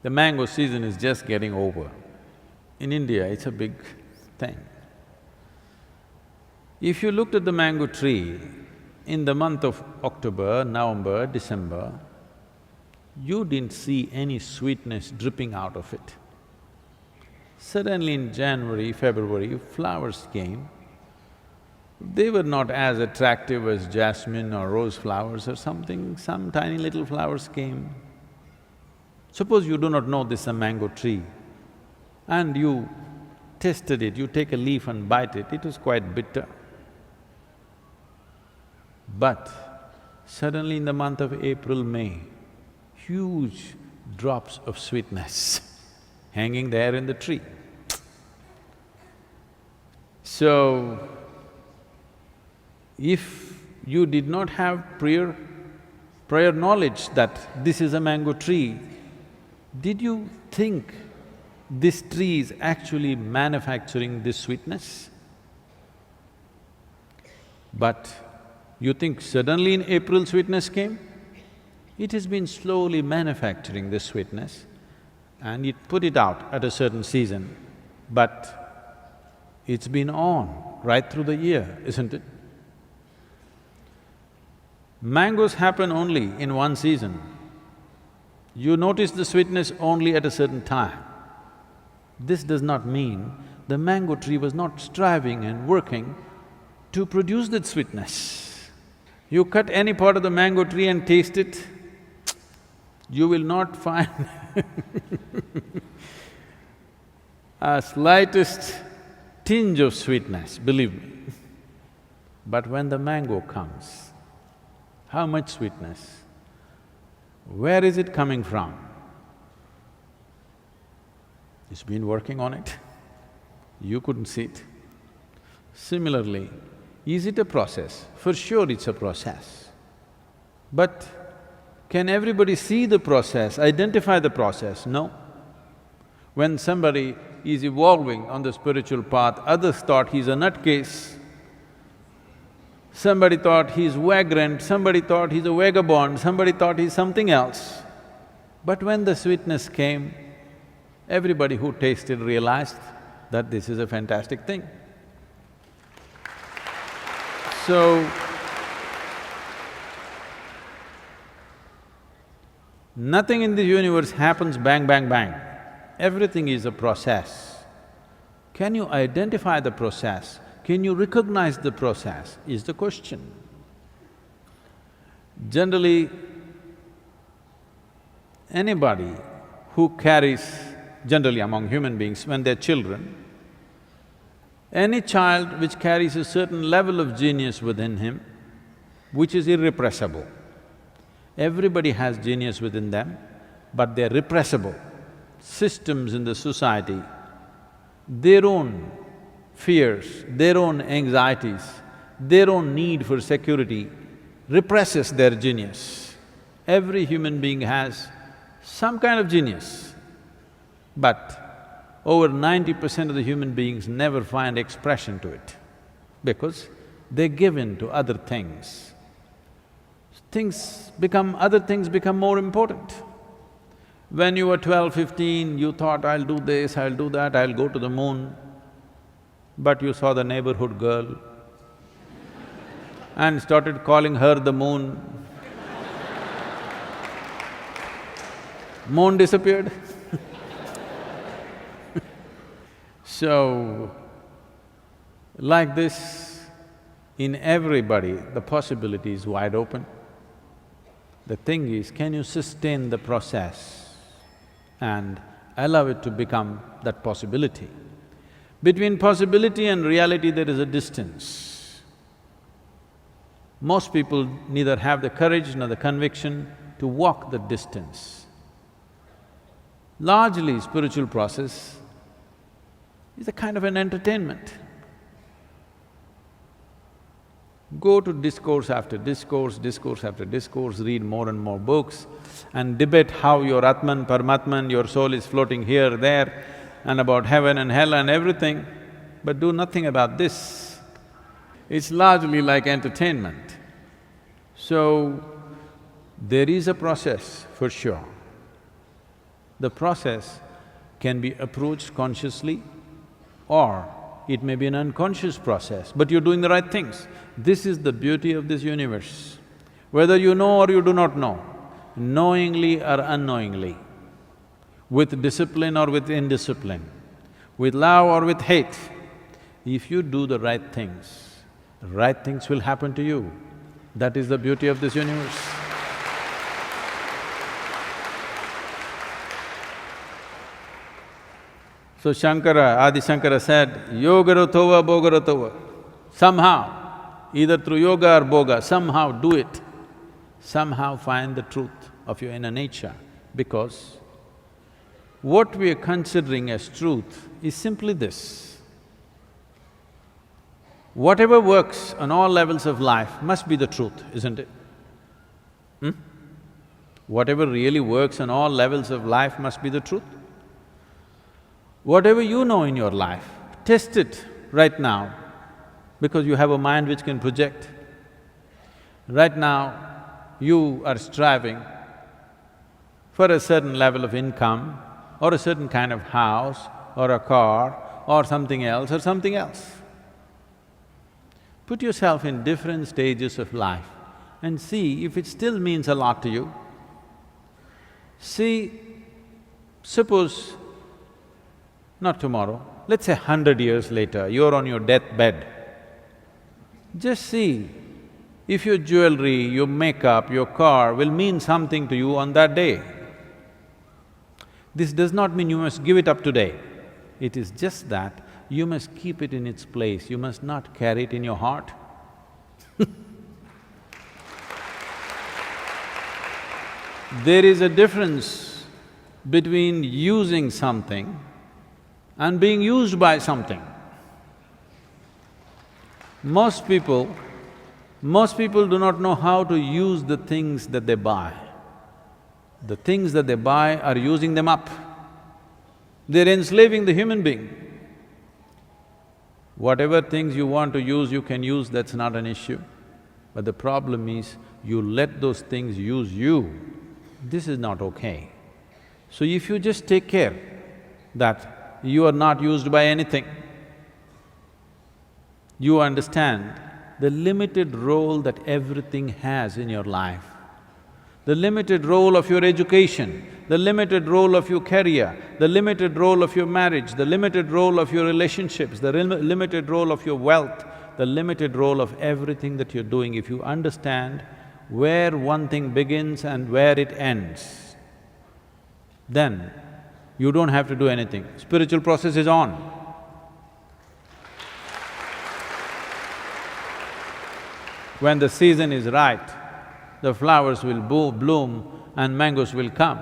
The mango season is just getting over. In India, it's a big thing. If you looked at the mango tree in the month of October, November, December, you didn't see any sweetness dripping out of it. Suddenly in January, February, flowers came. They were not as attractive as jasmine or rose flowers or something, some tiny little flowers came. Suppose you do not know this is a mango tree and you tasted it, you take a leaf and bite it, it was quite bitter. But suddenly in the month of April, May, huge drops of sweetness hanging there in the tree. So, if you did not have prior knowledge that this is a mango tree, did you think this tree is actually manufacturing this sweetness? But you think suddenly in April sweetness came? It has been slowly manufacturing this sweetness and it put it out at a certain season, but it's been on right through the year, isn't it? Mangoes happen only in one season. You notice the sweetness only at a certain time. This does not mean the mango tree was not striving and working to produce that sweetness. You cut any part of the mango tree and taste it, you will not find a slightest tinge of sweetness, believe me. But when the mango comes, how much sweetness? Where is it coming from? It's been working on it, you couldn't see it. Similarly, is it a process? For sure it's a process. But can everybody see the process, identify the process? No. When somebody is evolving on the spiritual path, others thought he's a nutcase, somebody thought he's vagrant, somebody thought he's a vagabond, somebody thought he's something else. But when the sweetness came, everybody who tasted realized that this is a fantastic thing. So, nothing in the universe happens bang, bang, bang. Everything is a process. Can you identify the process? Can you recognize the process, is the question. Generally, anybody who carries, generally among human beings, when they're children, any child which carries a certain level of genius within him, which is irrepressible. Everybody has genius within them, but they're repressible. Systems in the society, their own fears, their own anxieties, their own need for security represses their genius. Every human being has some kind of genius, but over 90% of the human beings never find expression to it because they give in to other things. Other things become more important. When you were 12, 15, you thought, I'll do this, I'll do that, I'll go to the moon. But you saw the neighborhood girl and started calling her the moon. Moon disappeared. So, like this, in everybody, the possibility is wide open. The thing is, can you sustain the process and allow it to become that possibility? Between possibility and reality, there is a distance. Most people neither have the courage nor the conviction to walk the distance. Largely, spiritual process is a kind of an entertainment. Go to discourse after discourse, discourse after discourse, read more and more books and debate how your Atman, Paramatman, your soul is floating here, there and about heaven and hell and everything, but do nothing about this. It's largely like entertainment. So, there is a process for sure. The process can be approached consciously or it may be an unconscious process, but you're doing the right things. This is the beauty of this universe. Whether you know or you do not know, knowingly or unknowingly, with discipline or with indiscipline, with love or with hate, if you do the right things will happen to you. That is the beauty of this universe. So Adi Shankara said, yogaratova bogaratova. Somehow, either through yoga or boga, somehow do it. Somehow find the truth of your inner nature, because what we are considering as truth is simply this. Whatever works on all levels of life must be the truth, isn't it? Whatever really works on all levels of life must be the truth. Whatever you know in your life, test it right now, because you have a mind which can project. Right now, you are striving for a certain level of income or a certain kind of house or a car or something else or something else. Put yourself in different stages of life and see if it still means a lot to you. See, suppose not tomorrow, let's say 100 years later, you're on your deathbed. Just see if your jewelry, your makeup, your car will mean something to you on that day. This does not mean you must give it up today. It is just that you must keep it in its place, you must not carry it in your heart. There is a difference between using something and being used by something. Most people do not know how to use the things that they buy. The things that they buy are using them up. They're enslaving the human being. Whatever things you want to use, you can use, that's not an issue. But the problem is, you let those things use you. This is not okay. So if you just take care that you are not used by anything, you understand the limited role that everything has in your life, the limited role of your education, the limited role of your career, the limited role of your marriage, the limited role of your relationships, the limited role of your wealth, the limited role of everything that you're doing. If you understand where one thing begins and where it ends, then you don't have to do anything. Spiritual process is on. When the season is right, the flowers will bloom and mangoes will come.